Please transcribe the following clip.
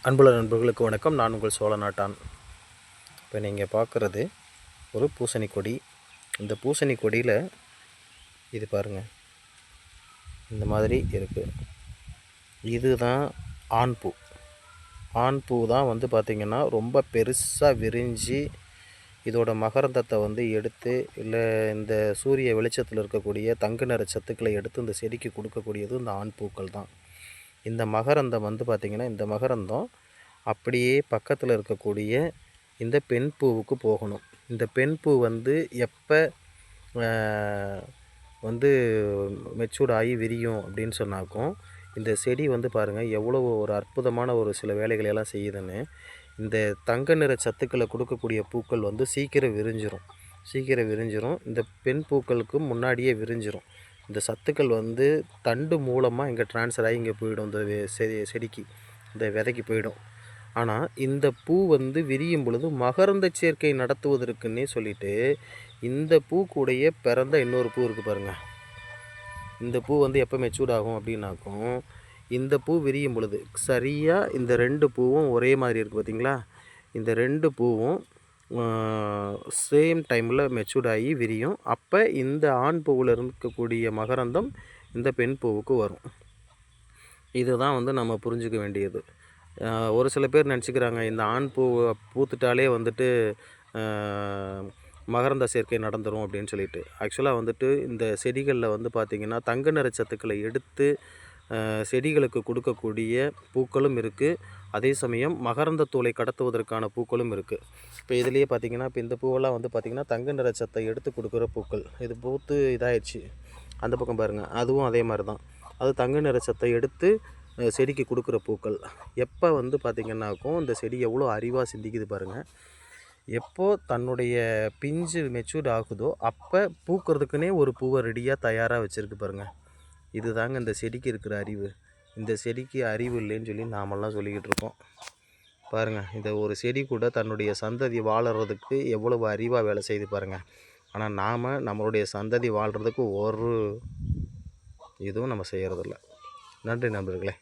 அன்புள்ள நண்பர்களுக்கு வணக்கம். நான் உங்கள் சோழ நாட்டான். இப்போ நீங்கள் பார்க்குறது ஒரு பூசணி கொடி. இந்த பூசணி கொடியில் இது பாருங்கள், இந்த மாதிரி இருக்குது. இதுதான் ஆண் பூ. ஆண் பூ தான் வந்து பார்த்திங்கன்னா ரொம்ப பெருசாக விரிஞ்சு இதோட மகரந்தத்தை எடுத்து, இல்லை இந்த சூரிய வெளிச்சத்தில் இருக்கக்கூடிய தங்க நிற சத்துக்களை எடுத்து இந்த செடிக்கு கொடுக்கக்கூடியது இந்த ஆண் பூக்கள் தான். இந்த மகரந்தம் பார்த்திங்கன்னா, இந்த மகரந்தம் அப்படியே பக்கத்தில் இருக்கக்கூடிய இந்த பெண் பூவுக்கு போகணும். இந்த பெண் பூ எப்போ மெச்சூர்ட் ஆகி விரியும் அப்படின்னு சொன்னாக்கும், இந்த செடி பாருங்கள் எவ்வளோ ஒரு அற்புதமான ஒரு சில வேலைகளையெல்லாம் செய்யுதுன்னு. இந்த தங்க நிற சத்துக்களை கொடுக்கக்கூடிய பூக்கள் சீக்கிரம் விரிஞ்சிரும். இந்த பெண் பூக்களுக்கு முன்னாடியே விரிஞ்சிரும். இந்த சத்துக்கள் தண்டு மூலமாக இங்கே ட்ரான்ஸ்ஃபர் ஆகி இங்கே போயிடும். இந்த செடிக்கு, இந்த விதைக்கு போயிடும். ஆனால் இந்த பூ விரியும் பொழுது மகரந்த சேர்க்கை நடத்துவதற்குன்னே சொல்லிவிட்டு இந்த பூ கூடைய பிறந்த இன்னொரு பூ இருக்குது பாருங்கள். இந்த பூ எப்போ மெச்சூர்ட் ஆகும் அப்படின்னாக்கும், இந்த பூ விரியும் பொழுது சரியாக இந்த ரெண்டு பூவும் ஒரே மாதிரி இருக்குது பார்த்திங்களா. இந்த ரெண்டு பூவும் சேம் டைமில் மெச்சூர்ட் ஆகி விரியும். அப்போ இந்த ஆண் பூவில் இருக்கக்கூடிய மகரந்தம் இந்த பெண் பூவுக்கு வரும். இதுதான் நம்ம புரிஞ்சிக்க வேண்டியது. ஒரு சில பேர் நினச்சிக்கிறாங்க இந்த ஆண் பூ பூத்துட்டாலே மகரந்த சேர்க்கை நடந்துடும் அப்படின்னு சொல்லிட்டு. ஆக்சுவலாக இந்த செடிகளில் பார்த்திங்கன்னா தங்க நிற சத்துக்களை எடுத்து செடிகளுக்கு கொடுக்கக்கூடிய பூக்களும் இருக்குது. அதே சமயம் மகரந்த தூளை கடத்துவதற்கான பூக்களும் இருக்குது. இப்போ இதுலேயே பார்த்திங்கன்னா, இப்போ இந்த பூவெல்லாம் பார்த்திங்கன்னா தங்க நிற சத்தை எடுத்து கொடுக்குற பூக்கள். இது பூத்து இதாகிடுச்சு. அந்த பக்கம் பாருங்கள், அதுவும் அதே மாதிரி தான். அது தங்க நிற சத்தை எடுத்து செடிக்கு கொடுக்குற பூக்கள். எப்போ பார்த்திங்கன்னாக்கும் இந்த செடி எவ்வளோ அறிவாக சிந்திக்குது பாருங்கள். எப்போது தன்னுடைய பிஞ்சு மெச்சூர்ட் ஆகுதோ அப்போ பூக்கிறதுக்குன்னே ஒரு பூவை ரெடியாக தயாராக வச்சுருக்கு பாருங்கள். இது தாங்க இந்த செடிக்கு இருக்கிற அறிவு. இந்த செடிக்கு அறிவு இல்லைன்னு சொல்லி நாமெல்லாம் சொல்லிக்கிட்டு இருக்கோம். பாருங்கள், இந்த ஒரு செடி கூட தன்னுடைய சந்ததி வாழறதுக்கு எவ்வளவு அறிவாக வேலை செய்து பாருங்கள். ஆனால் நாம் நம்மளுடைய சந்ததி வாழ்கிறதுக்கு ஒரு இதுவும் நம்ம செய்கிறதில்ல. நன்றி நண்பர்களே.